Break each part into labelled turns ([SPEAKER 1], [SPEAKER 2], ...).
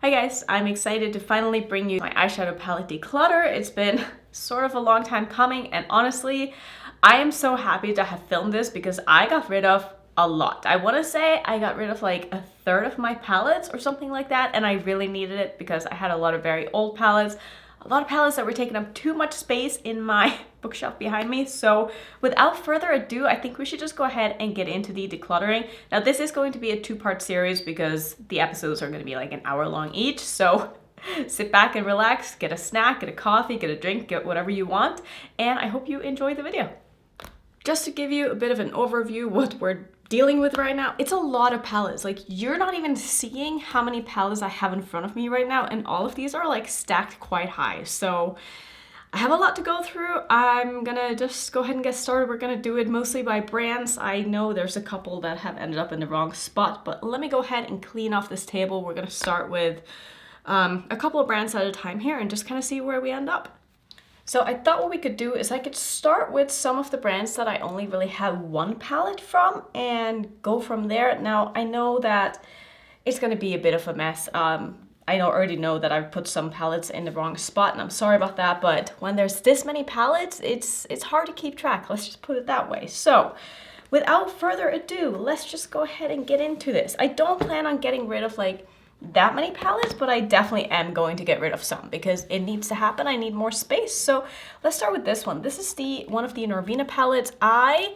[SPEAKER 1] Hi guys, I'm excited to finally bring you my eyeshadow palette declutter. It's been sort of a long time coming, and honestly, I am so happy to have filmed this because I got rid of a lot. I want to say I got rid of like a third of my palettes or something like that, and I really needed it because I had a lot of very old palettes, a lot of palettes that were taking up too much space in my bookshelf behind me. So without further ado, I think we should just go ahead and get into the decluttering. Now this is going to be a two-part series because the episodes are going to be like an hour long each. So sit back and relax, get a snack, get a coffee, get a drink, get whatever you want. And I hope you enjoy the video. Just to give you a bit of an overview what we're dealing with right now, it's a lot of palettes. Like, you're not even seeing how many palettes I have in front of me right now, and all of these are like stacked quite high. So I have a lot to go through. I'm gonna just go ahead and get started. We're gonna do it mostly by brands. I know there's a couple that have ended up in the wrong spot, but let me go ahead and clean off this table. We're gonna start with a couple of brands at a time here and just kind of see where we end up. So I thought what we could do is I could start with some of the brands that I only really have one palette from and go from there. Now, I know that it's going to be a bit of a mess. I already know that I've put some palettes in the wrong spot, and I'm sorry about that, but when there's this many palettes, it's hard to keep track. Let's just put it that way. So without further ado, let's just go ahead and get into this. I don't plan on getting rid of like that many palettes, but I definitely am going to get rid of some because it needs to happen. I need more space. So let's start with this one. This is one of the Norvina palettes. I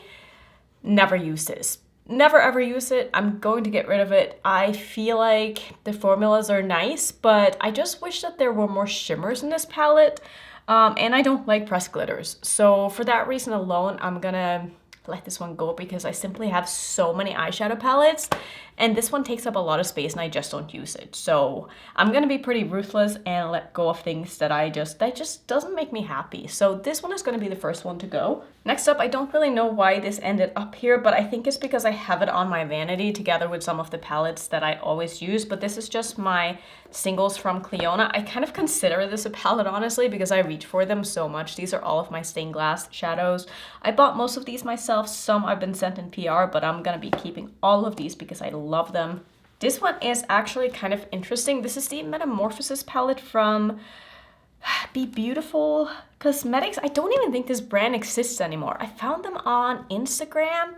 [SPEAKER 1] never use this. Never ever use it. I'm going to get rid of it. I feel like the formulas are nice, but I just wish that there were more shimmers in this palette. And I don't like pressed glitters. So for that reason alone, I'm gonna let this one go because I simply have so many eyeshadow palettes and this one takes up a lot of space and I just don't use it. So I'm gonna be pretty ruthless and let go of things that just doesn't make me happy. So this one is gonna be the first one to go. Next up, I don't really know why this ended up here, but I think it's because I have it on my vanity together with some of the palettes that I always use, but this is just my singles from Clionadh. I kind of consider this a palette, honestly, because I reach for them so much. These are all of my stained glass shadows. I bought most of these myself. Some I've been sent in PR, but I'm gonna be keeping all of these because I love them. This one is actually kind of interesting. This is the Metamorphosis palette from Be Beautiful Cosmetics. I don't even think this brand exists anymore. I found them on Instagram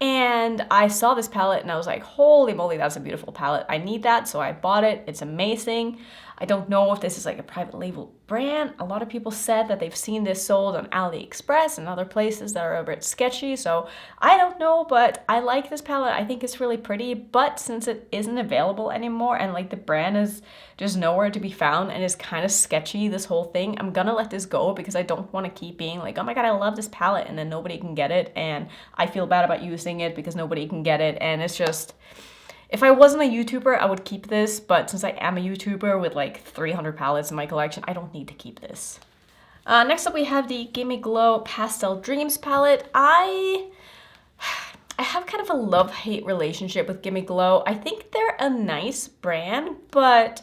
[SPEAKER 1] and I saw this palette and I was like, holy moly, that's a beautiful palette. I need that, so I bought it. It's amazing. I don't know if this is like a private label brand. A lot of people said that they've seen this sold on AliExpress and other places that are a bit sketchy, so I don't know, but I like this palette. I think it's really pretty, but since it isn't available anymore and like the brand is just nowhere to be found and is kind of sketchy, this whole thing, I'm gonna let this go because I don't want to keep being like, oh my god, I love this palette, and then nobody can get it, and I feel bad about using it because nobody can get it, and it's just... If I wasn't a YouTuber, I would keep this, but since I am a YouTuber with like 300 palettes in my collection, I don't need to keep this. Next up, we have the Gimme Glow Pastel Dreams palette. I have kind of a love-hate relationship with Gimme Glow. I think they're a nice brand, but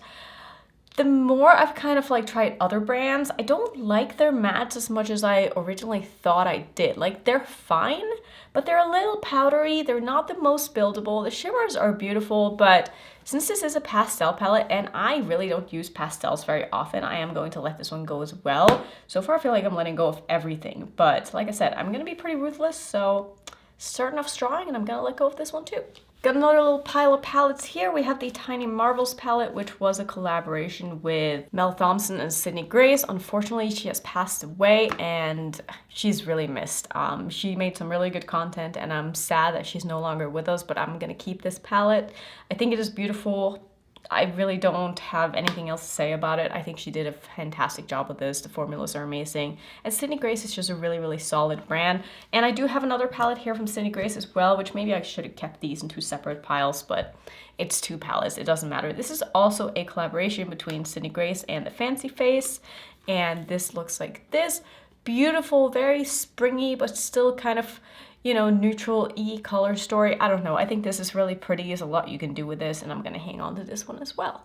[SPEAKER 1] the more I've kind of like tried other brands, I don't like their mattes as much as I originally thought I did. Like, they're fine, but they're a little powdery. They're not the most buildable. The shimmers are beautiful, but since this is a pastel palette and I really don't use pastels very often, I am going to let this one go as well. So far, I feel like I'm letting go of everything, but like I said, I'm gonna be pretty ruthless, so starting off strong, and I'm gonna let go of this one too. Got another little pile of palettes here. We have the Tiny Marvels palette, which was a collaboration with Mel Thompson and Sydney Grace. Unfortunately, she has passed away and she's really missed. She made some really good content and I'm sad that she's no longer with us, but I'm gonna keep this palette. I think it is beautiful. I really don't have anything else to say about it. I think she did a fantastic job with this. The formulas are amazing. And Sydney Grace is just a really, really solid brand. And I do have another palette here from Sydney Grace as well, which maybe I should have kept these in two separate piles, but it's two palettes. It doesn't matter. This is also a collaboration between Sydney Grace and the Fancy Face. And this looks like this. Beautiful, very springy, but still kind of, you know, neutral color story. I don't know. I think this is really pretty. There's a lot you can do with this, and I'm gonna hang on to this one as well.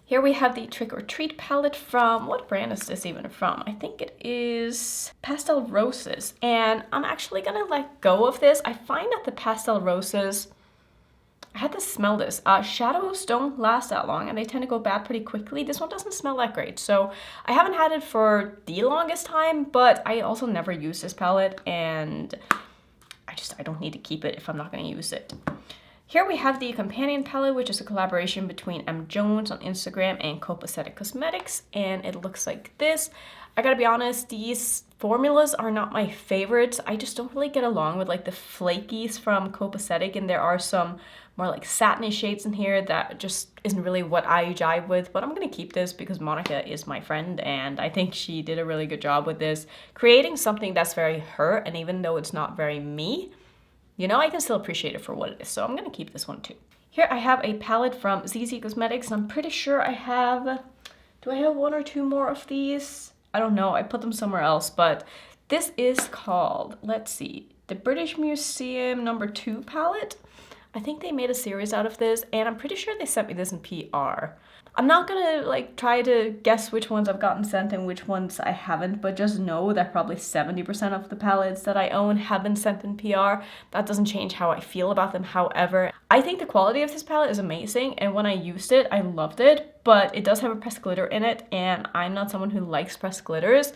[SPEAKER 1] Here we have the Trick or Treat palette from, what brand is this even from? I think it is Pastel Roses, and I'm actually gonna let go of this. I find that the Pastel Roses I had to smell this. Shadows don't last that long and they tend to go bad pretty quickly. This one doesn't smell that great. So I haven't had it for the longest time, but I also never use this palette and I don't need to keep it if I'm not going to use it. Here we have the companion palette, which is a collaboration between M. Jones on Instagram and Copacetic Cosmetics, and it looks like this. I gotta be honest, these formulas are not my favorites. I just don't really get along with like the flakies from Copacetic, and there are some more like satiny shades in here that just isn't really what I jive with, but I'm gonna keep this because Monica is my friend and I think she did a really good job with this, creating something that's very her, and even though it's not very me, you know, I can still appreciate it for what it is, so I'm gonna keep this one too. Here I have a palette from See Cosmetics. I'm pretty sure I have, do I have one or two more of these? I don't know, I put them somewhere else, but this is called, let's see, the British Museum #2 palette. I think they made a series out of this, and I'm pretty sure they sent me this in PR. I'm not gonna like try to guess which ones I've gotten sent and which ones I haven't, but just know that probably 70% of the palettes that I own have been sent in PR. That doesn't change how I feel about them. However, I think the quality of this palette is amazing, and when I used it, I loved it, but it does have a pressed glitter in it, and I'm not someone who likes pressed glitters.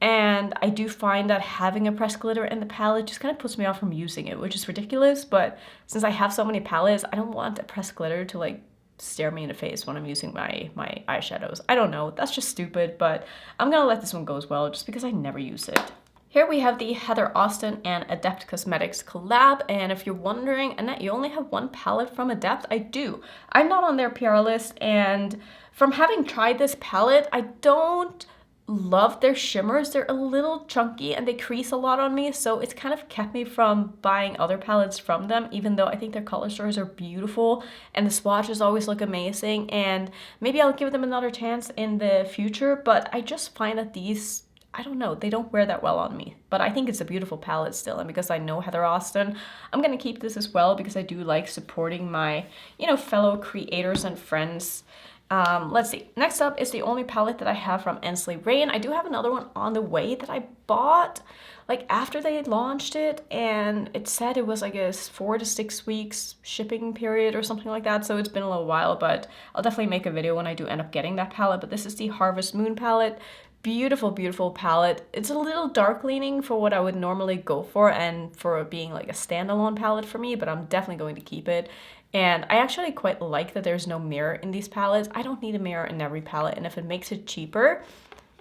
[SPEAKER 1] And I do find that having a pressed glitter in the palette just kind of puts me off from using it, which is ridiculous, but since I have so many palettes, I don't want a pressed glitter to like stare me in the face when I'm using my eyeshadows. I don't know, that's just stupid, but I'm gonna let this one go as well just because I never use it. Here we have the Heather Austin and Adept Cosmetics collab, and if you're wondering, Annette, you only have one palette from Adept? I do. I'm not on their PR list, and from having tried this palette, I don't love their shimmers. They're a little chunky and they crease a lot on me, so it's kind of kept me from buying other palettes from them, even though I think their color stories are beautiful and the swatches always look amazing, and maybe I'll give them another chance in the future, but I just find that these, I don't know, they don't wear that well on me. But I think it's a beautiful palette still, and because I know Heather Austin, I'm gonna keep this as well because I do like supporting my, you know, fellow creators and friends. Let's see. Next up is the only palette that I have from Ensley Rain. I do have another one on the way that I bought like after they had launched it, and it said it was like a 4 to 6 weeks shipping period or something like that, so it's been a little while, but I'll definitely make a video when I do end up getting that palette. But this is the Harvest Moon palette. Beautiful, beautiful palette. It's a little dark leaning for what I would normally go for and for being like a standalone palette for me, but I'm definitely going to keep it. And I actually quite like that there's no mirror in these palettes. I don't need a mirror in every palette, and if it makes it cheaper,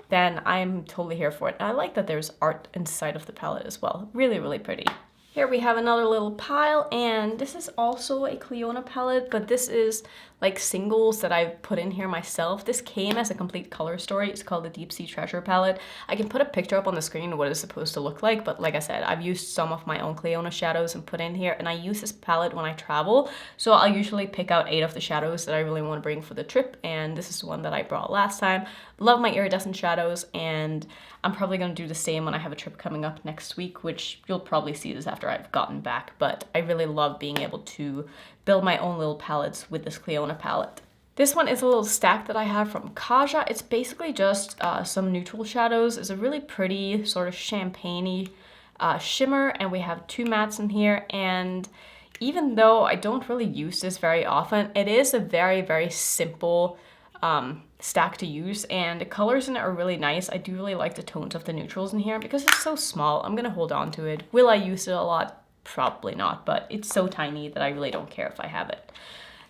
[SPEAKER 1] then I'm totally here for it. And I like that there's art inside of the palette as well. Really, really pretty. Here we have another little pile, and this is also a Clionadh palette, but this is like singles that I've put in here myself. This came as a complete color story. It's called the Deep Sea Treasure palette. I can put a picture up on the screen of what it's supposed to look like, but like I said, I've used some of my own Clionadh shadows and put in here, and I use this palette when I travel, so I'll usually pick out 8 of the shadows that I really want to bring for the trip, and this is the one that I brought last time. Love my iridescent shadows, and I'm probably going to do the same when I have a trip coming up next week, which you'll probably see this after I've gotten back, but I really love being able to build my own little palettes with this Clionadh palette. This one is a little stack that I have from Kaja. It's basically just some neutral shadows. It's a really pretty sort of champagne-y shimmer, and we have 2 mattes in here, and even though I don't really use this very often, it is a very, very simple stack to use, and the colors in it are really nice. I do really like the tones of the neutrals in here because it's so small. I'm gonna hold on to it. Will I use it a lot? Probably not, but it's so tiny that I really don't care if I have it.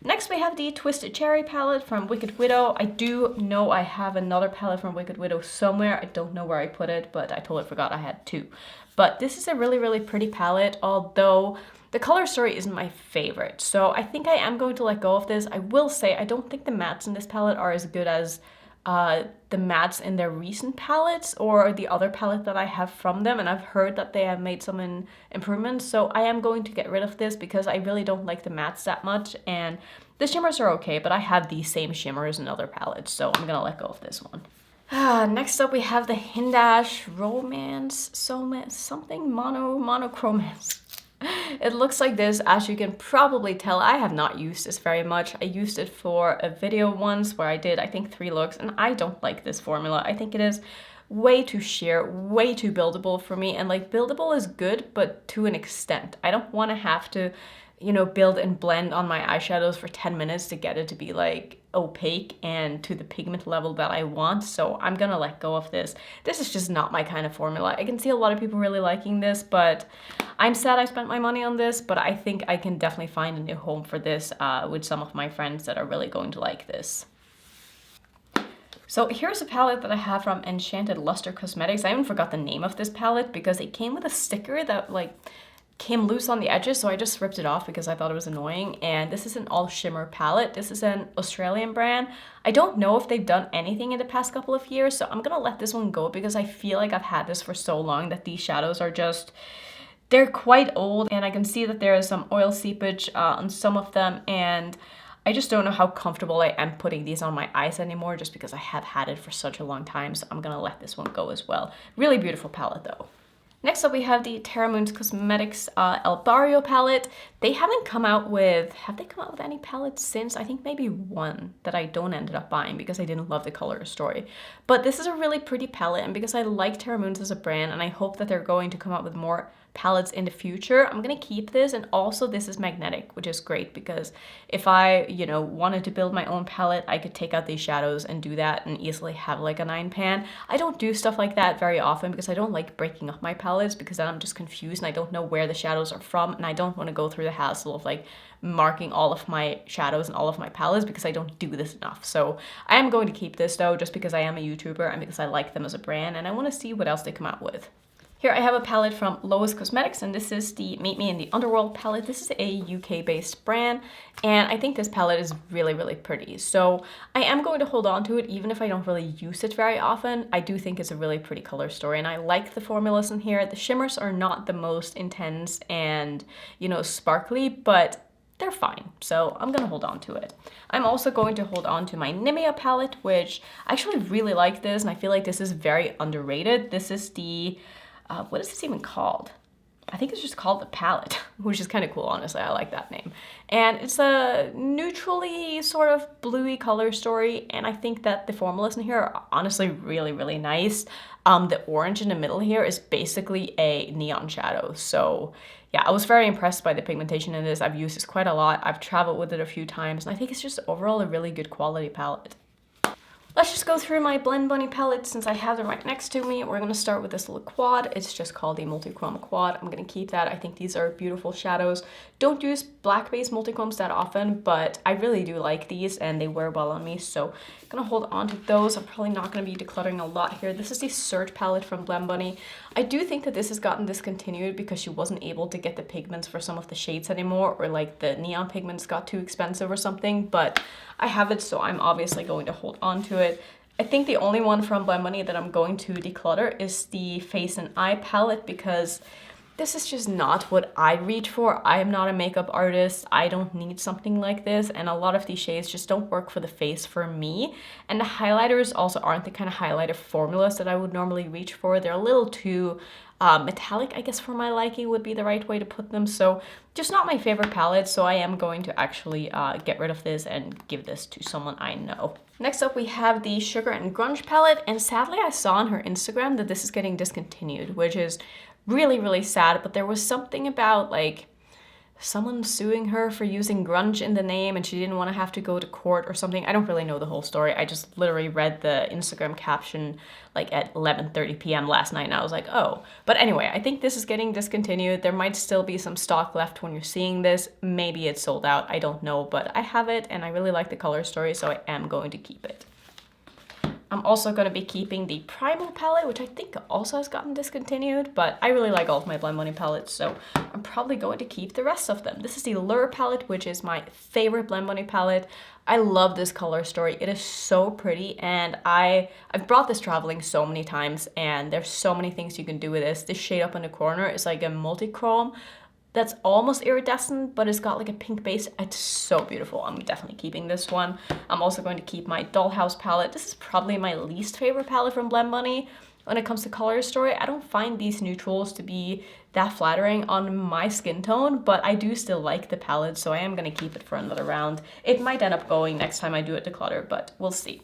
[SPEAKER 1] Next we have the Twisted Cherry palette from Wicked Widow. I do know I have another palette from Wicked Widow somewhere. I don't know where I put it, but I totally forgot I had 2. But this is a really, really pretty palette, although the color story isn't my favorite. So I think I am going to let go of this. I will say I don't think the mattes in this palette are as good as the mattes in their recent palettes or the other palette that I have from them, and I've heard that they have made some improvements, so I am going to get rid of this because I really don't like the mattes that much, and the shimmers are okay, but I have these same shimmers in other palettes, so I'm gonna let go of this one. Next up we have the Hindash Romance something monochromance. It looks like this. As you can probably tell, I have not used this very much. I used it for a video once where I did, I think, 3 looks, and I don't like this formula. I think it is way too sheer, way too buildable for me, and like buildable is good, but to an extent. I don't want to have to, you know, build and blend on my eyeshadows for 10 minutes to get it to be like opaque and to the pigment level that I want. So I'm gonna let go of this. This is just not my kind of formula. I can see a lot of people really liking this, but I'm sad I spent my money on this, but I think I can definitely find a new home for this with some of my friends that are really going to like this. So here's a palette that I have from Enchanted Luster Cosmetics. I even forgot the name of this palette because it came with a sticker that like came loose on the edges, so I just ripped it off because I thought it was annoying. And this is an all shimmer palette. This is an Australian brand. I don't know if they've done anything in the past couple of years, so I'm gonna let this one go because I feel like I've had this for so long that these shadows are just, they're quite old, and I can see that there is some oil seepage on some of them, and I just don't know how comfortable I am putting these on my eyes anymore just because I have had it for such a long time, so I'm gonna let this one go as well. Really beautiful palette though. Next up we have the Terra Moons Cosmetics El Barrio palette. They haven't come out with, have they come out with any palettes since? I think maybe one that I don't ended up buying because I didn't love the color story. But this is a really pretty palette, and because I like Terra Moons as a brand and I hope that they're going to come out with more palettes in the future, I'm gonna keep this. And also this is magnetic, which is great because if I, you know, wanted to build my own palette, I could take out these shadows and do that and easily have like a 9-pan. I don't do stuff like that very often because I don't like breaking up my palettes because then I'm just confused and I don't know where the shadows are from, and I don't want to go through the hassle of like marking all of my shadows and all of my palettes because I don't do this enough. So I am going to keep this though, just because I am a YouTuber and because I like them as a brand and I want to see what else they come out with. Here I have a palette from Lois Cosmetics, and this is the Meet Me in the Underworld palette. This is a UK-based brand, and I think this palette is really, really pretty. So I am going to hold on to it even if I don't really use it very often. I do think it's a really pretty color story, and I like the formulas in here. The shimmers are not the most intense and, you know, sparkly, but they're fine, so I'm gonna hold on to it. I'm also going to hold on to my Nimea palette, which I actually really like this, and I feel like this is very underrated. This is the what is this even called? I think it's just called the palette, which is kind of cool, honestly. I like that name. And it's a neutrally sort of bluey color story, and I think that the formulas in here are honestly really, really nice. The orange in the middle here is basically a neon shadow. So yeah, I was very impressed by the pigmentation in this. I've used this quite a lot. I've traveled with it a few times, and I think it's just overall a really good quality palette. Let's just go through my Blend Bunny palette since I have them right next to me. We're gonna start with this little quad. It's just called the Multichrome Quad. I'm gonna keep that. I think these are beautiful shadows. Don't use black-based multichromes that often, but I really do like these and they wear well on me, so I'm gonna hold on to those. I'm probably not gonna be decluttering a lot here. This is the Surge palette from Blend Bunny. I do think that this has gotten discontinued because she wasn't able to get the pigments for some of the shades anymore, or like the neon pigments got too expensive or something, but I have it, so I'm obviously going to hold on to it. I think the only one from Blend Bunny that I'm going to declutter is the Face and Eye palette because this is just not what I reach for. I am not a makeup artist. I don't need something like this, and a lot of these shades just don't work for the face for me. And the highlighters also aren't the kind of highlighter formulas that I would normally reach for. They're a little too metallic, I guess, for my liking would be the right way to put them. So just not my favorite palette, so I am going to actually get rid of this and give this to someone I know. Next up we have the Sugar and Grunge palette, and sadly I saw on her Instagram that this is getting discontinued, which is really, really sad, but there was something about like someone suing her for using grunge in the name and she didn't want to have to go to court or something. I don't really know the whole story. I just literally read the Instagram caption like at 11:30 p.m. last night and I was like, oh. But anyway, I think this is getting discontinued. There might still be some stock left when you're seeing this. Maybe it's sold out. I don't know, but I have it and I really like the color story, so I am going to keep it. I'm also going to be keeping the Primal palette, which I think also has gotten discontinued, but I really like all of my Blend Bunny palettes, so I'm probably going to keep the rest of them. This is the Lure palette, which is my favorite Blend Bunny palette. I love this color story. It is so pretty, and I've brought this traveling so many times, and there's so many things you can do with this. This shade up in the corner is like a multi-chrome that's almost iridescent, but it's got like a pink base. It's so beautiful. I'm definitely keeping this one. I'm also going to keep my Dollhouse palette. This is probably my least favorite palette from Blend Bunny when it comes to color story. I don't find these neutrals to be that flattering on my skin tone, but I do still like the palette, so I am going to keep it for another round. It might end up going next time I do a declutter, but we'll see.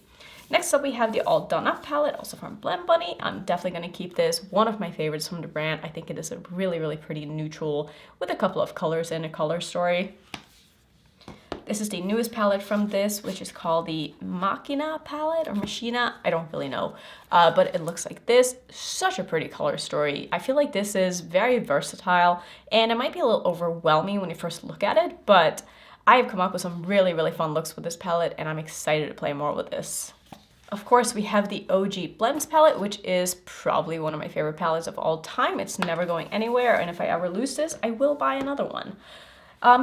[SPEAKER 1] Next up, we have the All Done Up palette, also from Blend Bunny. I'm definitely going to keep this. One of my favorites from the brand. I think it is a really, really pretty neutral with a couple of colors in a color story. This is the newest palette from this, which is called the Machina palette or Machina. I don't really know, but it looks like this. Such a pretty color story. I feel like this is very versatile and it might be a little overwhelming when you first look at it, but I have come up with some really, really fun looks with this palette and I'm excited to play more with this. Of course, we have the OG Blends palette, which is probably one of my favorite palettes of all time. It's never going anywhere, and if I ever lose this, I will buy another one.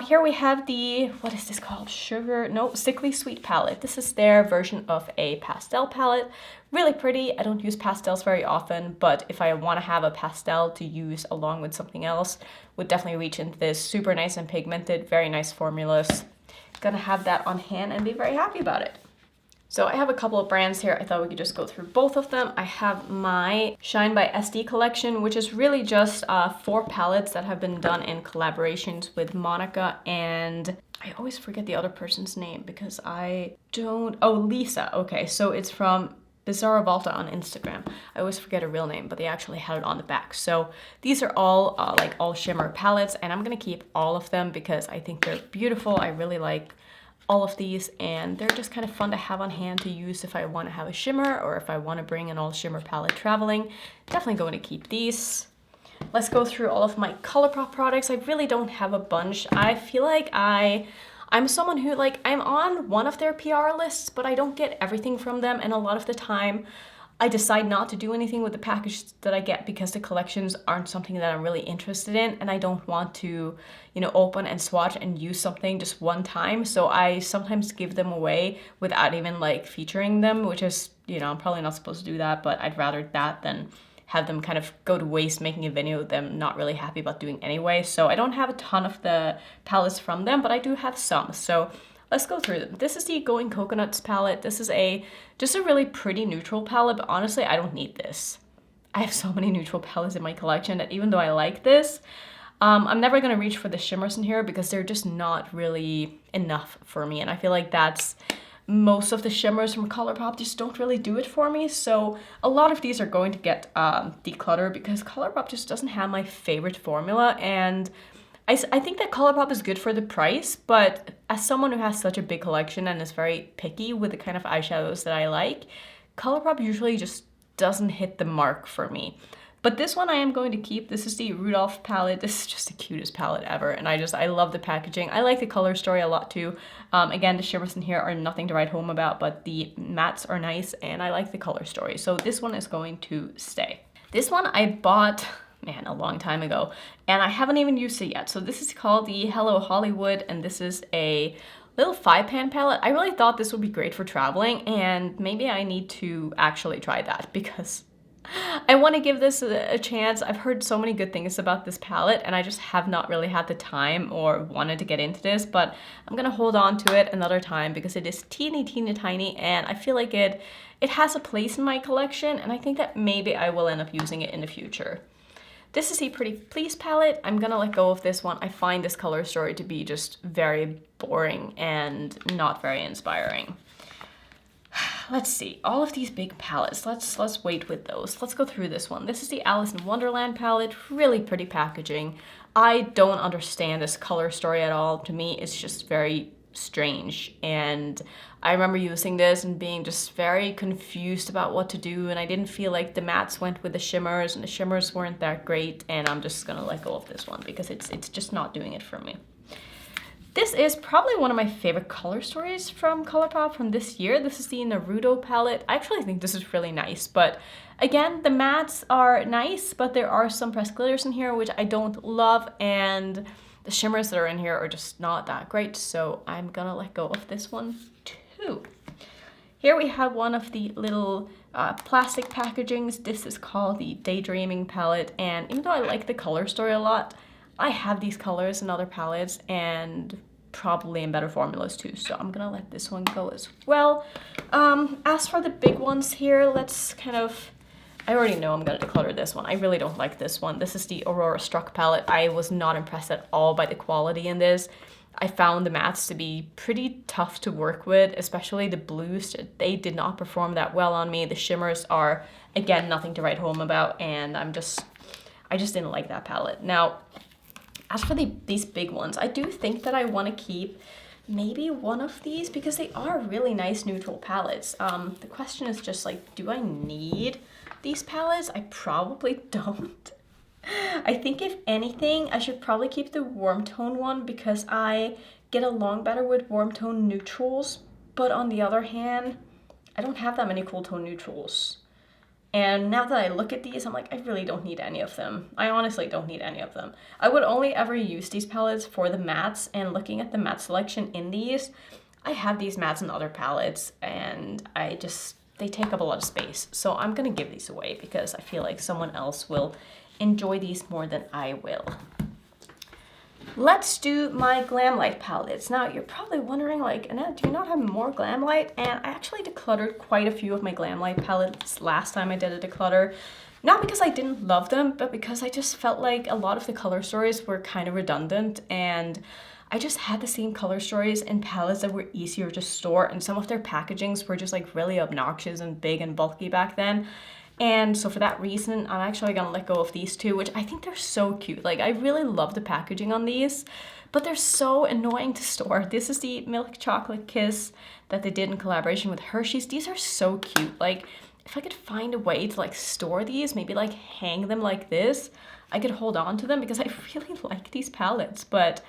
[SPEAKER 1] Here we have the, what is this called? Sickly Sweet palette. This is their version of a pastel palette. Really pretty. I don't use pastels very often, but if I want to have a pastel to use along with something else, would definitely reach into this. Super nice and pigmented, very nice formulas. Gonna have that on hand and be very happy about it. So I have a couple of brands here. I thought we could just go through both of them. I have my Shine by SD collection, which is really just 4 palettes that have been done in collaborations with Monica and I always forget the other person's name because Lisa. Okay, so it's from Bizarre Volta on Instagram. I always forget her real name, but they actually had it on the back. So these are all like all shimmer palettes and I'm gonna keep all of them because I think they're beautiful. I really like all of these and they're just kind of fun to have on hand to use if I want to have a shimmer or if I want to bring an all shimmer palette traveling. Definitely going to keep these. Let's go through all of my ColourPop products. I really don't have a bunch. I feel like I'm someone who I'm on one of their PR lists, but I don't get everything from them, and a lot of the time I decide not to do anything with the package that I get because the collections aren't something that I'm really interested in and I don't want to, open and swatch and use something just one time. So I sometimes give them away without even featuring them, which is, I'm probably not supposed to do that, but I'd rather that than have them kind of go to waste making a video with them not really happy about doing anyway. So I don't have a ton of the palettes from them, but I do have some. So let's go through them. This is the Going Coconuts palette. This is just a really pretty neutral palette, but honestly, I don't need this. I have so many neutral palettes in my collection that even though I like this, I'm never gonna reach for the shimmers in here because they're just not really enough for me. And I feel like that's most of the shimmers from ColourPop just don't really do it for me. So a lot of these are going to get decluttered because ColourPop just doesn't have my favorite formula. And I think that ColourPop is good for the price, but as someone who has such a big collection and is very picky with the kind of eyeshadows that I like, ColourPop usually just doesn't hit the mark for me. But this one I am going to keep. This is the Rudolph palette. This is just the cutest palette ever, and I love the packaging. I like the color story a lot too. Again, the shimmers in here are nothing to write home about, but the mattes are nice, and I like the color story. So this one is going to stay. This one I bought, man, a long time ago, and I haven't even used it yet. So this is called the Hello Hollywood, and this is a little 5-pan palette. I really thought this would be great for traveling, and maybe I need to actually try that because I want to give this a chance. I've heard so many good things about this palette and I just have not really had the time or wanted to get into this, but I'm gonna hold on to it another time because it is teeny tiny and I feel like it has a place in my collection, and I think that maybe I will end up using it in the future. This is a Pretty Please palette. I'm gonna let go of this one. I find this color story to be just very boring and not very inspiring. Let's see, all of these big palettes, let's wait with those. Let's go through this one. This is the Alice in Wonderland palette, really pretty packaging. I don't understand this color story at all. To me, it's just very strange. And I remember using this and being just very confused about what to do. And I didn't feel like the mattes went with the shimmers and the shimmers weren't that great. And I'm just gonna let go of this one because it's just not doing it for me. This is probably one of my favorite color stories from ColourPop from this year. This is the Naruto palette. I actually think this is really nice, but again, the mattes are nice, but there are some pressed glitters in here which I don't love, and the shimmers that are in here are just not that great, so I'm gonna let go of this one too. Here we have one of the little plastic packagings. This is called the Daydreaming palette, and even though I like the color story a lot, I have these colors in other palettes and probably in better formulas too, so I'm gonna let this one go as well. As for the big ones here, let's I already know I'm gonna declutter this one. I really don't like this one. This is the Aurora Struck palette. I was not impressed at all by the quality in this. I found the mattes to be pretty tough to work with, especially the blues. They did not perform that well on me. The shimmers are, again, nothing to write home about, and I just didn't like that palette. Now, as for these big ones, I do think that I want to keep maybe one of these because they are really nice neutral palettes. The question is just like, do I need these palettes? I probably don't. I think if anything, I should probably keep the warm tone one because I get along better with warm tone neutrals. But on the other hand, I don't have that many cool tone neutrals. And now that I look at these, I'm like, I really don't need any of them. I honestly don't need any of them. I would only ever use these palettes for the mattes, and looking at the matte selection in these, I have these mattes in other palettes, and they take up a lot of space. So I'm gonna give these away because I feel like someone else will enjoy these more than I will. Let's do my Glamlight palettes. Now, you're probably wondering, like, Annette, do you not have more Glamlight? And I actually decluttered quite a few of my Glamlight palettes last time I did a declutter. Not because I didn't love them, but because I just felt like a lot of the color stories were kind of redundant, and I just had the same color stories in palettes that were easier to store, and some of their packagings were just like really obnoxious and big and bulky back then. And so for that reason, I'm actually gonna let go of these two, which I think they're so cute. Like, I really love the packaging on these, but they're so annoying to store. This is the Milk Chocolate Kiss that they did in collaboration with Hershey's. These are so cute. Like, if I could find a way to like store these, maybe like hang them like this, I could hold on to them because I really like these palettes. But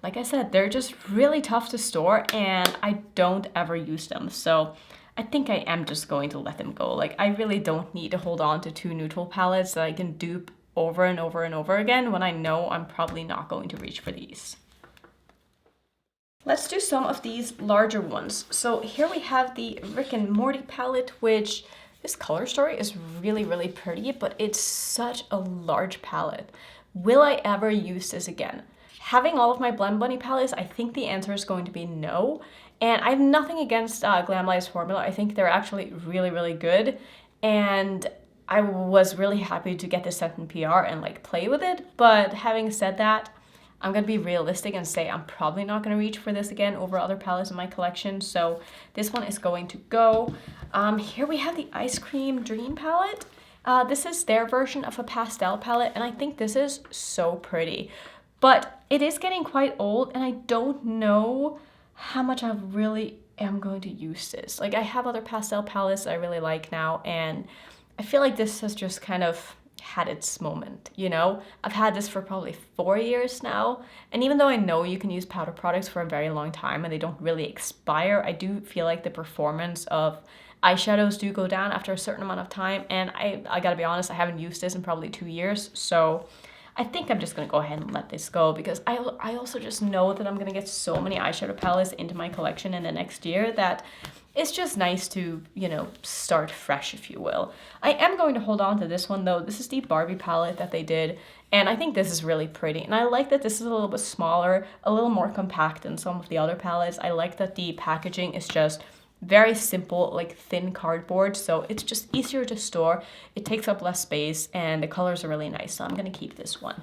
[SPEAKER 1] like I said, they're just really tough to store and I don't ever use them. So I think I am just going to let them go. Like, I really don't need to hold on to two neutral palettes that I can dupe over and over and over again when I know I'm probably not going to reach for these. Let's do some of these larger ones. So here we have the Rick and Morty palette, which this color story is really, really pretty, but it's such a large palette. Will I ever use this again? Having all of my Blend Bunny palettes, I think the answer is going to be no. And I have nothing against Glamlight's formula. I think they're actually really, really good. And I was really happy to get this sent in PR and like play with it. But having said that, I'm gonna be realistic and say I'm probably not gonna reach for this again over other palettes in my collection. So this one is going to go. Here we have the Ice Cream Dream palette. This is their version of a pastel palette, and I think this is so pretty. But it is getting quite old, and I don't know how much I really am going to use this. Like, I have other pastel palettes that I really like now, and I feel like this has just kind of had its moment, you know? I've had this for probably 4 years now, and even though I know you can use powder products for a very long time and they don't really expire, I do feel like the performance of eyeshadows do go down after a certain amount of time, and I gotta be honest, I haven't used this in probably 2 years, so I think I'm just gonna go ahead and let this go because I also just know that I'm gonna get so many eyeshadow palettes into my collection in the next year that it's just nice to, you know, start fresh, if you will. I am going to hold on to this one though. This is the Barbie palette that they did, and I think this is really pretty. And I like that this is a little bit smaller, a little more compact than some of the other palettes. I like that the packaging is just very simple, like thin cardboard, so it's just easier to store. It takes up less space, and the colors are really nice, so I'm gonna keep this one.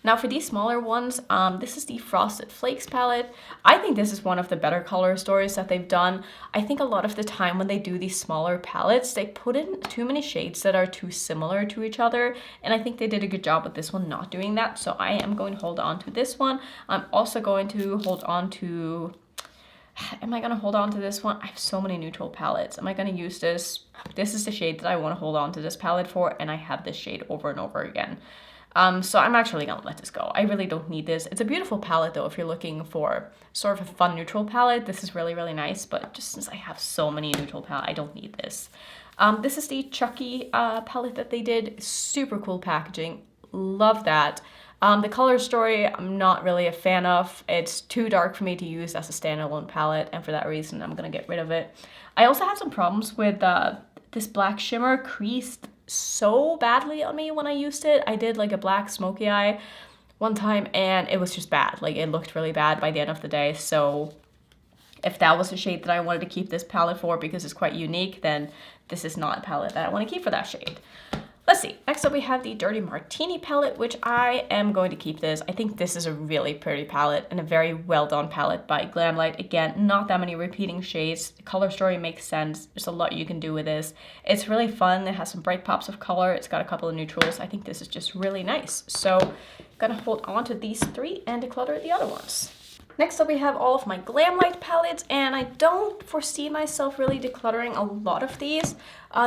[SPEAKER 1] Now for these smaller ones, this is the Frosted Flakes palette. I think this is one of the better color stories that they've done. I think a lot of the time when they do these smaller palettes, they put in too many shades that are too similar to each other, and I think they did a good job with this one not doing that, so I am going to hold on to this one. I'm also going to hold on to... Am I going to hold on to this one? I have so many neutral palettes. Am I going to use this? This is the shade that I want to hold on to this palette for, and I have this shade over and over again. So I'm actually going to let this go. I really don't need this. It's a beautiful palette, though, if you're looking for sort of a fun neutral palette. This is really, really nice, but just since I have so many neutral palettes, I don't need this. This is the Chucky palette that they did. Super cool packaging. Love that. The color story, I'm not really a fan of. It's too dark for me to use as a standalone palette, and for that reason, I'm gonna get rid of it. I also had some problems with this black shimmer creased so badly on me when I used it. I did like a black smoky eye one time, and it was just bad. Like, it looked really bad by the end of the day, so if that was a shade that I wanted to keep this palette for because it's quite unique, then this is not a palette that I want to keep for that shade. Let's let's see. Next up we have the Dirty Martini palette, which I am going to keep this. I think this is a really pretty palette and a very well done palette by Glamlight. Again, not that many repeating shades. The color story makes sense. There's a lot you can do with this. It's really fun. It has some bright pops of color. It's got a couple of neutrals. I think this is just really nice. So I'm gonna hold on to these three and declutter the other ones. Next up we have all of my Glamlight palettes, and I don't foresee myself really decluttering a lot of these.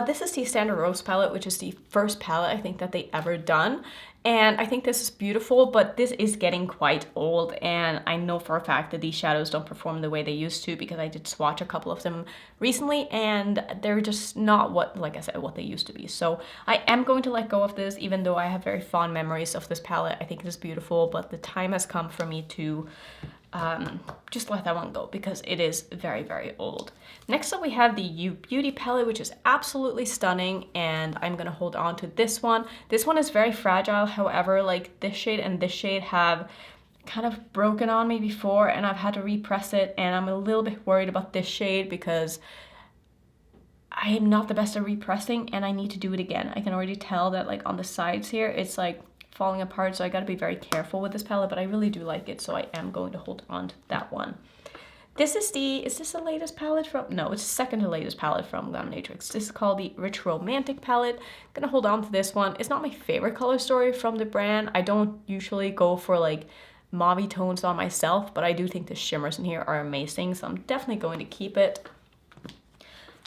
[SPEAKER 1] This is the Standard Rose palette, which is the first palette I think that they ever done. And I think this is beautiful, but this is getting quite old, and I know for a fact that these shadows don't perform the way they used to, because I did swatch a couple of them recently and they're just not what, like I said, what they used to be. So I am going to let go of this, even though I have very fond memories of this palette. I think it is beautiful, but the time has come for me to just let that one go, because it is very, very old. Next up we have the You Beauty palette, which is absolutely stunning, and I'm gonna hold on to this one. This one is very fragile, however, like this shade and this shade have kind of broken on me before, and I've had to repress it, and I'm a little bit worried about this shade because I am not the best at repressing and I need to do it again. I can already tell that like on the sides here, it's like falling apart, so I gotta be very careful with this palette, but I really do like it, so I am going to hold on to that one. This is this the latest palette from, no, it's the second to latest palette from Glaminatrix. This is called the Rich Romantic palette. I'm gonna hold on to this one. It's not my favorite color story from the brand. I don't usually go for like mauve tones on myself, but I do think the shimmers in here are amazing, so I'm definitely going to keep it.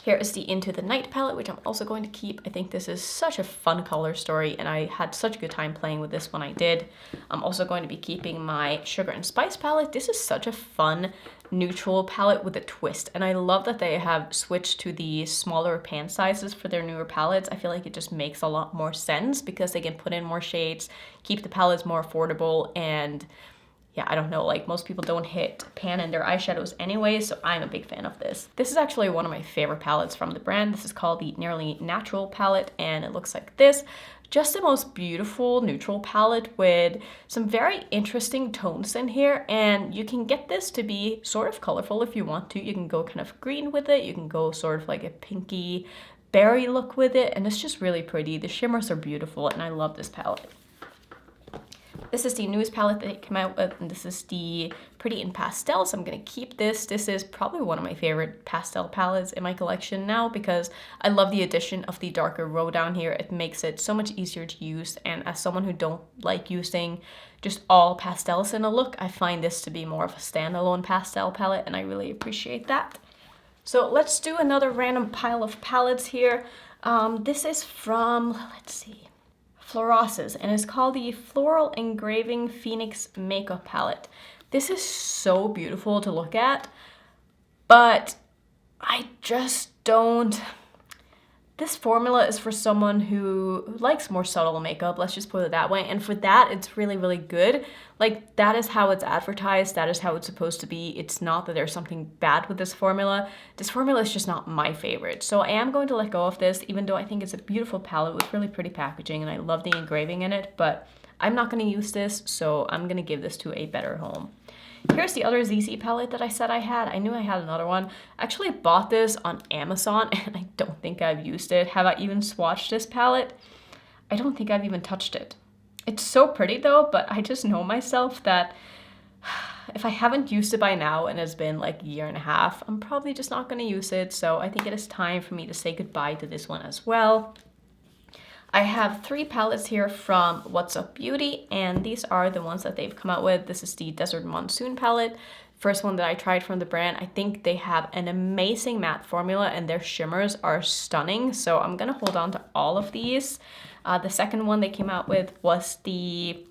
[SPEAKER 1] Here is the Into the Night palette, which I'm also going to keep. I think this is such a fun color story, and I had such a good time playing with this when I did. I'm also going to be keeping my Sugar and Spice palette. This is such a fun neutral palette with a twist, and I love that they have switched to the smaller pan sizes for their newer palettes. I feel like it just makes a lot more sense because they can put in more shades, keep the palettes more affordable, and yeah, I don't know, like most people don't hit pan in their eyeshadows anyway, so I'm a big fan of this. This is actually one of my favorite palettes from the brand. This is called the Nearly Natural palette, and it looks like this. Just the most beautiful neutral palette with some very interesting tones in here, and you can get this to be sort of colorful if you want to. You can go kind of green with it, you can go sort of like a pinky berry look with it, and it's just really pretty. The shimmers are beautiful, and I love this palette. This is the newest palette that they came out with, and this is the Pretty in Pastel, so I'm going to keep this. This is probably one of my favorite pastel palettes in my collection now because I love the addition of the darker row down here. It makes it so much easier to use, and as someone who don't like using just all pastels in a look, I find this to be more of a standalone pastel palette, and I really appreciate that. So let's do another random pile of palettes here. This is from, let's see, Fluorosis, and it's called the Floral Engraving Phoenix Makeup Palette. This is so beautiful to look at, but I just don't. This formula is for someone who likes more subtle makeup, let's just put it that way, and for that it's really, really good. Like, that is how it's advertised, that is how it's supposed to be. It's not that there's something bad with this formula. This formula is just not my favorite, so I am going to let go of this, even though I think it's a beautiful palette with really pretty packaging, and I love the engraving in it, but I'm not going to use this, so I'm going to give this to a better home. Here's the other ZZ palette that I said I had. I knew I had another one. I actually bought this on Amazon, and I don't think I've used it. Have I even swatched this palette? I don't think I've even touched it. It's so pretty though, but I just know myself that if I haven't used it by now and it's been like a year and a half, I'm probably just not going to use it. So I think it is time for me to say goodbye to this one as well. I have 3 palettes here from What's Up Beauty, and these are the ones that they've come out with. This is the Desert Monsoon palette, first one that I tried from the brand. I think they have an amazing matte formula and their shimmers are stunning, so I'm gonna hold on to all of these. The second one they came out with was the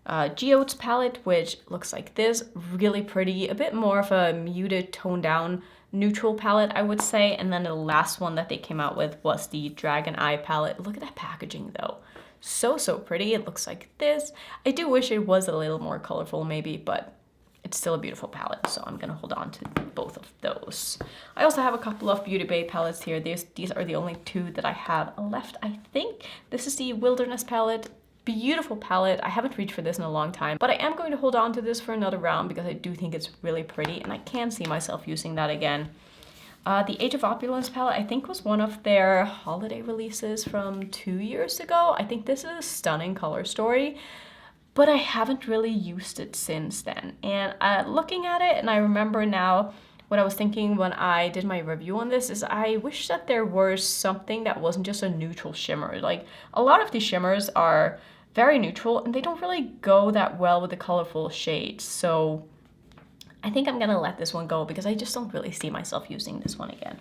[SPEAKER 1] Geodes palette, which looks like this, really pretty, a bit more of a muted, toned down neutral palette, I would say. And then the last one that they came out with was the Dragon Eye palette. Look at that packaging though. So pretty. It looks like this. I do wish it was a little more colorful maybe, but it's still a beautiful palette, so I'm gonna hold on to both of those. I also have a couple of Beauty Bay palettes here. These are the only 2 that I have left, I think. This is the Wilderness palette. Beautiful palette. I haven't reached for this in a long time, but I am going to hold on to this for another round because I do think it's really pretty and I can see myself using that again. The Age of Opulence palette, I think, was one of their holiday releases from 2 years ago. I think this is a stunning color story, but I haven't really used it since then. And looking at it, and I remember now what I was thinking when I did my review on this is I wish that there was something that wasn't just a neutral shimmer. Like, a lot of these shimmers are very neutral and they don't really go that well with the colorful shades. So I think I'm gonna let this one go because I just don't really see myself using this one again.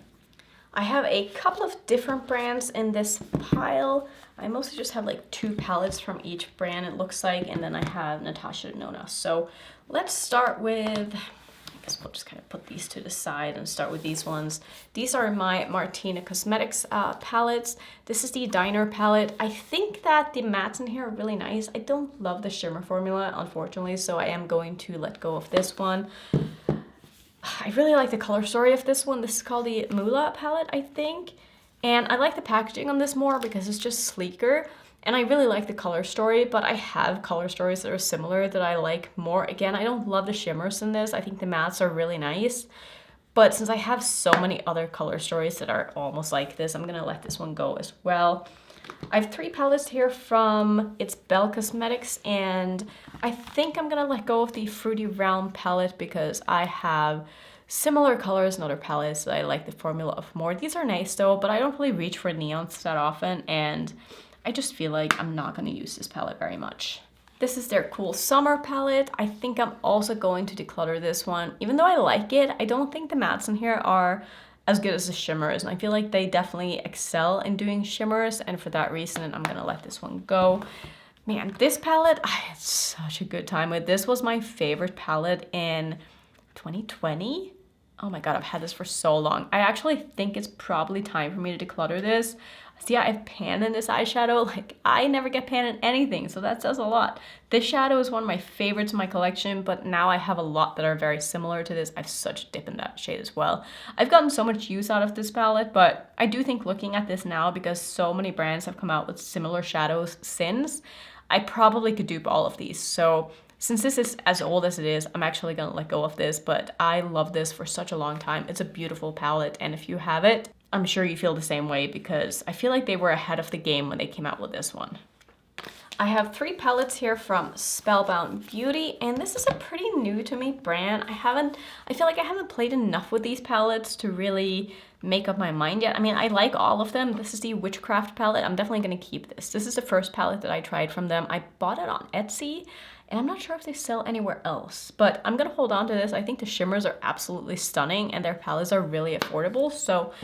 [SPEAKER 1] I have a couple of different brands in this pile. I mostly just have like 2 palettes from each brand, it looks like, and then I have Natasha Nona. So let's start with, I guess we'll just kind of put these to the side and start with these ones. These are my Martina Cosmetics palettes. This is the Diner palette. I think that the mattes in here are really nice. I don't love the shimmer formula, unfortunately, so I am going to let go of this one. I really like the color story of this one. This is called the Moolah palette, I think. And I like the packaging on this more because it's just sleeker. And I really like the color story, but I have color stories that are similar that I like more. Again, I don't love the shimmers in this. I think the mattes are really nice. But since I have so many other color stories that are almost like this, I'm gonna let this one go as well. I have 3 palettes here from It's Belle Cosmetics, and I think I'm gonna let go of the Fruity Realm palette because I have similar colors in other palettes that I like the formula of more. These are nice though, but I don't really reach for neons that often, and I just feel like I'm not going to use this palette very much. This is their Cool Summer palette. I think I'm also going to declutter this one. Even though I like it, I don't think the mattes in here are as good as the shimmers, and I feel like they definitely excel in doing shimmers, and for that reason, I'm going to let this one go. Man, this palette, I had such a good time with. This was my favorite palette in 2020. Oh my god, I've had this for so long. I actually think it's probably time for me to declutter this. See, I have pan in this eyeshadow. Like, I never get pan in anything, so that says a lot. This shadow is one of my favorites in my collection, but now I have a lot that are very similar to this. I have such a dip in that shade as well. I've gotten so much use out of this palette, but I do think looking at this now, because so many brands have come out with similar shadows since, I probably could dupe all of these. So since this is as old as it is, I'm actually gonna let go of this, but I love this for such a long time. It's a beautiful palette, and if you have it, I'm sure you feel the same way because I feel like they were ahead of the game when they came out with this one. I have 3 palettes here from Spellbound Beauty, and this is a pretty new to me brand. I feel like I haven't played enough with these palettes to really make up my mind yet. I mean, I like all of them. This is the Witchcraft palette. I'm definitely gonna keep this. This is the first palette that I tried from them. I bought it on Etsy, and I'm not sure if they sell anywhere else, but I'm gonna hold on to this. I think the shimmers are absolutely stunning, and their palettes are really affordable, so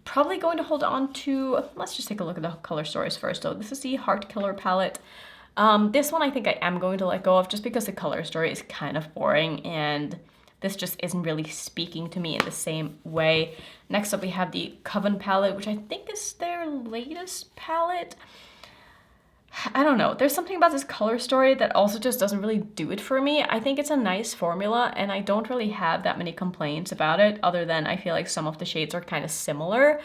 [SPEAKER 1] probably going to hold on to, let's just take a look at the color stories first though. This is the Heart Killer palette. This one I think I am going to let go of just because the color story is kind of boring and this just isn't really speaking to me in the same way. Next up we have the Coven palette, which I think is their latest palette. I don't know, there's something about this color story that also just doesn't really do it for me. I think it's a nice formula and I don't really have that many complaints about it other than I feel like some of the shades are kind of similar.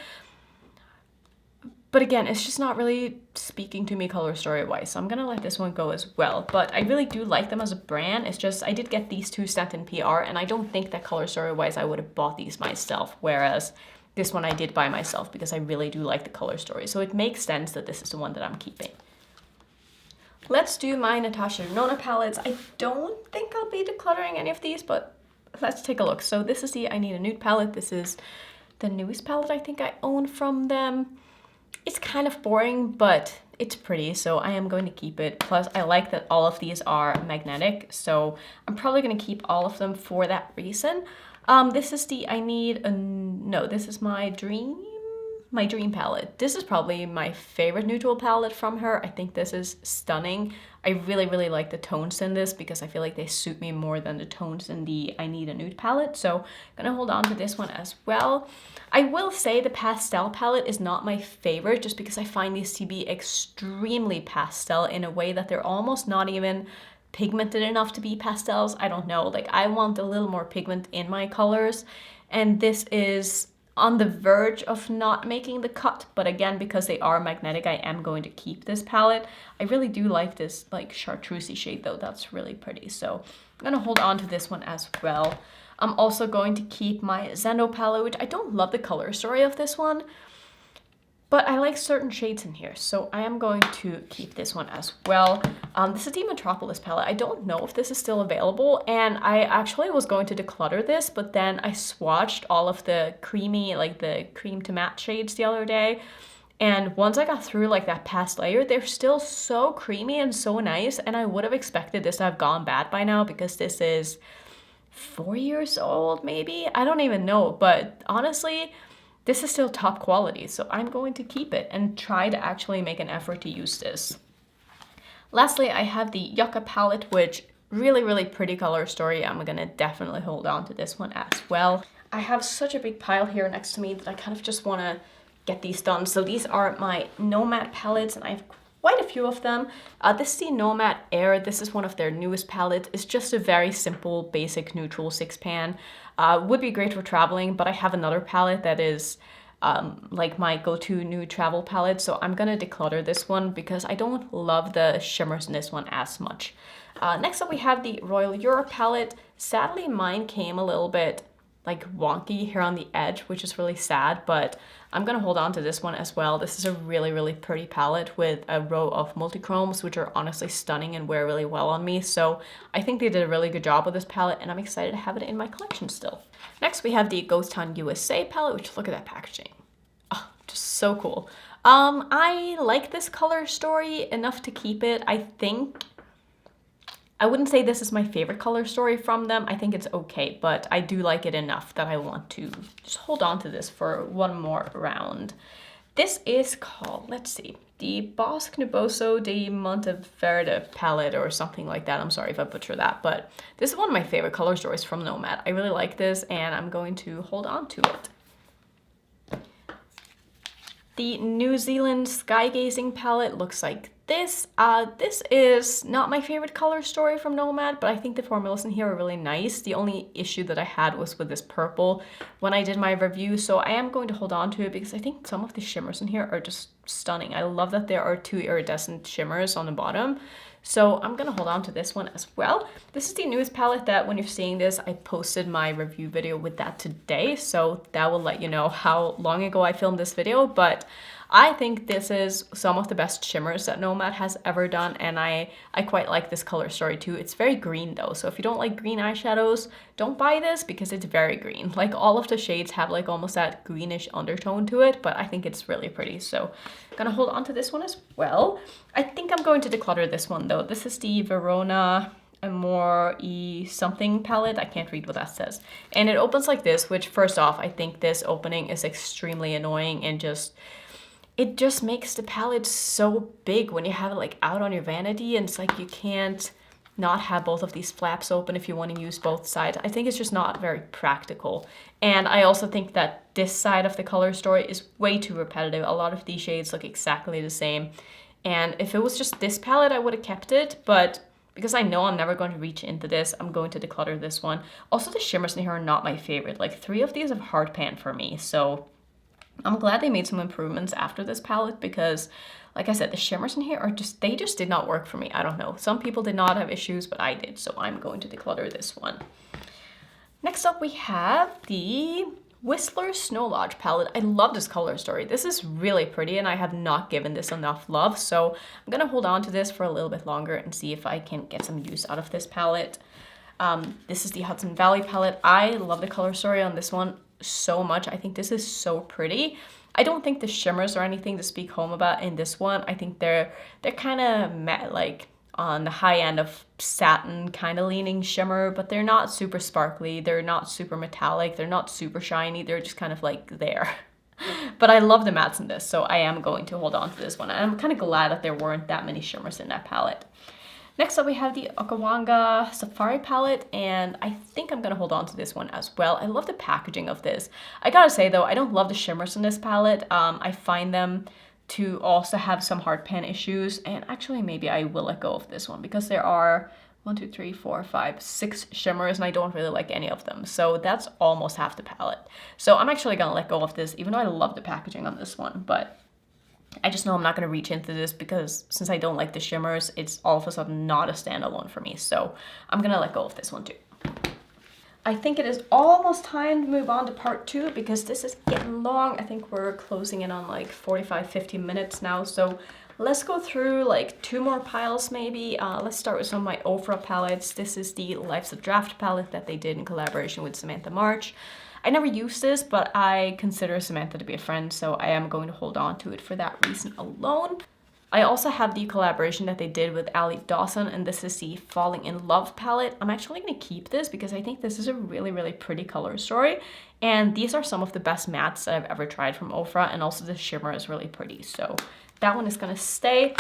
[SPEAKER 1] But again, it's just not really speaking to me color story wise, so I'm gonna let this one go as well. But I really do like them as a brand. It's just I did get these 2 sent in PR and I don't think that color story wise I would have bought these myself, whereas this one I did buy myself because I really do like the color story. So it makes sense that this is the one that I'm keeping. Let's do my Natasha Nona palettes. I don't think I'll be decluttering any of these, but let's take a look. So this is the I Need a Nude palette. This is the newest palette I think I own from them. It's kind of boring, but it's pretty, so I am going to keep it. Plus, I like that all of these are magnetic, so I'm probably going to keep all of them for that reason. This is the this is my Dream palette. This is probably my favorite neutral palette from her. I think this is stunning. I really, really like the tones in this because I feel like they suit me more than the tones in the I Need a Nude palette. So I'm gonna hold on to this one as well. I will say the pastel palette is not my favorite just because I find these to be extremely pastel in a way that they're almost not even pigmented enough to be pastels. I don't know, like I want a little more pigment in my colors, and this is on the verge of not making the cut, but again, because they are magnetic, I am going to keep this palette. I really do like this like chartreusey shade though. That's really pretty, so I'm gonna hold on to this one as well. I'm also going to keep my Zendo palette, which I don't love the color story of this one, but I like certain shades in here, so I am going to keep this one as well. This is the Metropolis palette. I don't know if this is still available, and I actually was going to declutter this, but then I swatched all of the creamy, like the cream to matte shades the other day, and once I got through like that past layer, they're still so creamy and so nice, and I would have expected this to have gone bad by now because this is 4 years old, maybe? I don't even know, but honestly, this is still top quality, so I'm going to keep it and try to actually make an effort to use this. Lastly, I have the Yucca palette, which really pretty color story. I'm gonna definitely hold on to this one as well. I have such a big pile here next to me that I kind of just wanna get these done. So these are my Nomad palettes, and I have quite a few of them. This is the Nomad Air. This is one of their newest palettes. It's just a very simple, basic neutral 6-pan. Would be great for traveling, but I have another palette that is like my go-to new travel palette, so I'm gonna declutter this one because I don't love the shimmers in this one as much. Next up we have the Royal Europe palette. Sadly, mine came a little bit like wonky here on the edge, which is really sad, but I'm gonna hold on to this one as well. This is a really pretty palette with a row of multi-chromes, which are honestly stunning and wear really well on me. So I think they did a really good job with this palette, and I'm excited to have it in my collection still. Next, we have the Ghost Town USA palette, which look at that packaging. Oh, just so cool. I like this color story enough to keep it. I wouldn't say this is my favorite color story from them. I think it's okay, but I do like it enough that I want to just hold on to this for one more round. This is called, let's see, the Bosque Nuboso de Monteverde palette or something like that. I'm sorry if I butcher that, but this is one of my favorite color stories from Nomad. I really like this, and I'm going to hold on to it. The New Zealand Sky Gazing palette looks like this. This is not my favorite color story from Nomad, but I think the formulas in here are really nice. The only issue that I had was with this purple when I did my review, so I am going to hold on to it because I think some of the shimmers in here are just stunning. I love that there are 2 iridescent shimmers on the bottom, so I'm gonna hold on to this one as well. This is the newest palette that when you're seeing this, I posted my review video with that today, so that will let you know how long ago I filmed this video, but I think this is some of the best shimmers that Nomad has ever done, and I quite like this color story too. It's very green though, so if you don't like green eyeshadows, don't buy this because it's very green. Like all of the shades have like almost that greenish undertone to it, but I think it's really pretty, so I'm gonna hold on to this one as well. I think I'm going to declutter this one though. This is the Verona Amore E something palette. I can't read what that says. And it opens like this, which first off, I think this opening is extremely annoying and it just makes the palette so big when you have it like out on your vanity, and it's like you can't not have both of these flaps open if you want to use both sides. I think it's just not very practical. And I also think that this side of the color story is way too repetitive. A lot of these shades look exactly the same. And if it was just this palette, I would have kept it, but because I know I'm never going to reach into this, I'm going to declutter this one. Also, the shimmers in here are not my favorite. Like 3 of these have hard pan for me, so I'm glad they made some improvements after this palette because, like I said, the shimmers in here are they just did not work for me. I don't know. Some people did not have issues, but I did, so I'm going to declutter this one. Next up, we have the Whistler Snow Lodge palette. I love this color story. This is really pretty, and I have not given this enough love, so I'm gonna hold on to this for a little bit longer and see if I can get some use out of this palette. This is the Hudson Valley palette. I love the color story on this one so much. I think this is so pretty. I don't think the shimmers or anything to speak home about in this one. I think they're kind of like on the high end of satin kind of leaning shimmer, but they're not super sparkly, they're not super metallic, they're not super shiny, they're just kind of like there. But I love the mattes in this, so I am going to hold on to this one. And I'm kind of glad that there weren't that many shimmers in that palette. Next up, we have the Okawanga Safari palette, and I think I'm gonna hold on to this one as well. I love the packaging of this. I gotta say though, I don't love the shimmers in this palette. I find them to also have some hard pan issues, and actually maybe I will let go of this one because there are 1, 2, 3, 4, 5, 6 shimmers, and I don't really like any of them. So that's almost half the palette. So I'm actually gonna let go of this, even though I love the packaging on this one, but I just know I'm not going to reach into this because since I don't like the shimmers, it's all of a sudden not a standalone for me. So I'm going to let go of this one too. I think it is almost time to move on to part 2 because this is getting long. I think we're closing in on like 45-50 minutes now. So let's go through like 2 more piles maybe. Let's start with some of my Ofra palettes. This is the Life's a Draft palette that they did in collaboration with Samantha March. I never used this, but I consider Samantha to be a friend, so I am going to hold on to it for that reason alone. I also have the collaboration that they did with Ali Dawson, and this is the Falling in Love palette. I'm actually going to keep this because I think this is a really, really pretty color story. And these are some of the best mattes that I've ever tried from Ofra, and also the shimmer is really pretty. So that one is going to stay.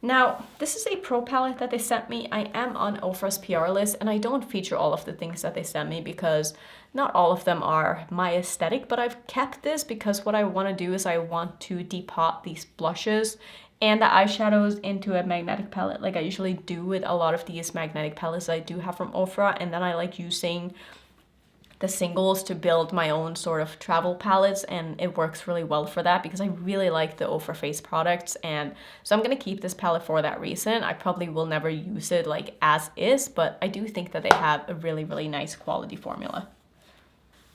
[SPEAKER 1] Now, this is a pro palette that they sent me. I am on Ofra's PR list, and I don't feature all of the things that they sent me because not all of them are my aesthetic, but I've kept this because what I want to do is I want to depot these blushes and the eyeshadows into a magnetic palette like I usually do with a lot of these magnetic palettes I do have from Ofra, and then I like using the singles to build my own sort of travel palettes, and it works really well for that because I really like the Ofra face products, and so I'm gonna keep this palette for that reason. I probably will never use it like as is, but I do think that they have a really, really nice quality formula.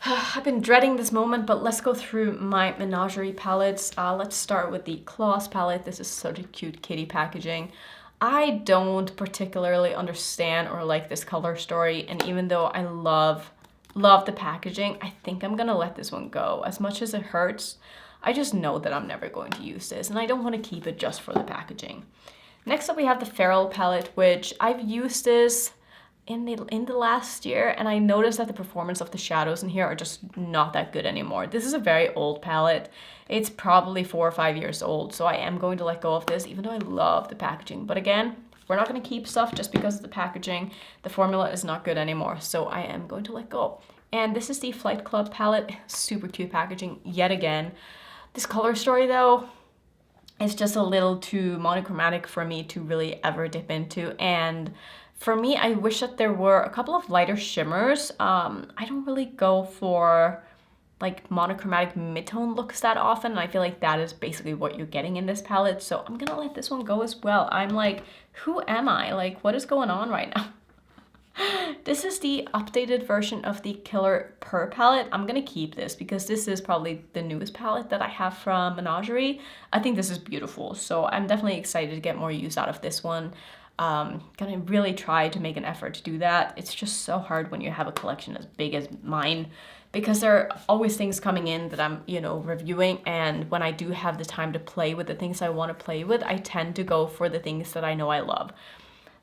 [SPEAKER 1] I've been dreading this moment, but let's go through my Menagerie palettes. Let's start with the Claws palette. This is such a cute kitty packaging. I don't particularly understand or like this color story, and even though I love the packaging, I think I'm gonna let this one go. As much as it hurts, I just know that I'm never going to use this, and I don't want to keep it just for the packaging. Next up, we have the Feral palette, which I've used this in the last year, and I noticed that the performance of the shadows in here are just not that good anymore. This is a very old palette. It's probably 4 or 5 years old, so I am going to let go of this, even though I love the packaging. But again, we're not going to keep stuff just because of the packaging. The formula is not good anymore, so I am going to let go. And this is the Flight Club palette. Super cute packaging yet again. This color story though, it's just a little too monochromatic for me to really ever dip into, and for me, I wish that there were a couple of lighter shimmers. I don't really go for like monochromatic mid-tone looks that often, and I feel like that is basically what you're getting in this palette, so I'm gonna let this one go as well. I'm like, who am I? Like, what is going on right now? This is the updated version of the Killer Purr palette. I'm gonna keep this because this is probably the newest palette that I have from Menagerie. I think this is beautiful, so I'm definitely excited to get more use out of this one. Gonna really try to make an effort to do that. It's just so hard when you have a collection as big as mine because there are always things coming in that I'm, reviewing, and when I do have the time to play with the things I want to play with, I tend to go for the things that I know I love.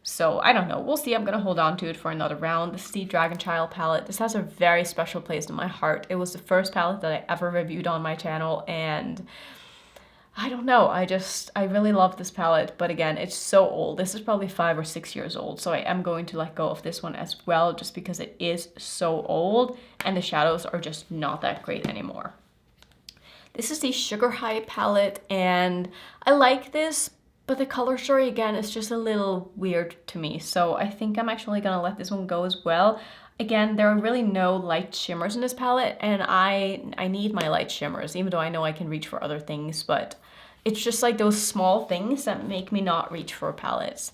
[SPEAKER 1] So I don't know, we'll see. I'm gonna hold on to it for another round. This is the Dragon Child palette. This has a very special place in my heart. It was the first palette that I ever reviewed on my channel, and I don't know, I really love this palette, but again, it's so old. This is probably 5 or 6 years old, so I am going to let go of this one as well, just because it is so old, and the shadows are just not that great anymore. This is the Sugar High palette, and I like this, but the color story, again, is just a little weird to me, so I think I'm actually gonna let this one go as well. Again, there are really no light shimmers in this palette, and I need my light shimmers, even though I know I can reach for other things, but it's just like those small things that make me not reach for palettes.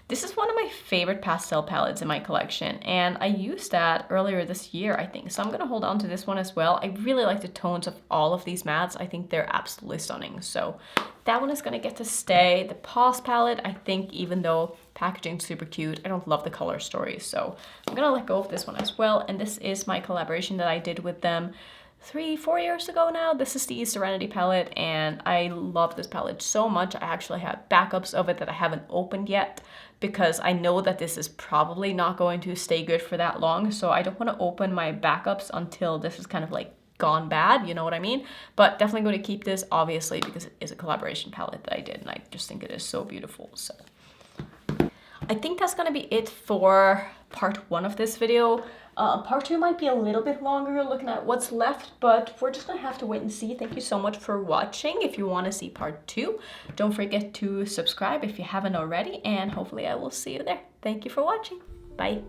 [SPEAKER 1] This is one of my favorite pastel palettes in my collection, and I used that earlier this year, I think, so I'm gonna hold on to this one as well. I really like the tones of all of these mattes. I think they're absolutely stunning, so that one is gonna get to stay. The Pause palette, I think, even though packaging's super cute, I don't love the color story, so I'm gonna let go of this one as well. And this is my collaboration that I did with them 3-4 years ago now. This is the Serenity palette, and I love this palette so much. I actually have backups of it that I haven't opened yet because I know that this is probably not going to stay good for that long, so I don't want to open my backups until this is kind of like gone bad, you know what I mean? But definitely going to keep this, obviously, because it is a collaboration palette that I did, and I just think it is so beautiful. So I think that's gonna be it for part 1 of this video. Part 2 might be a little bit longer looking at what's left, but we're just gonna have to wait and see. Thank you so much for watching. If you want to see part 2, don't forget to subscribe if you haven't already, and hopefully I will see you there. Thank you for watching. Bye.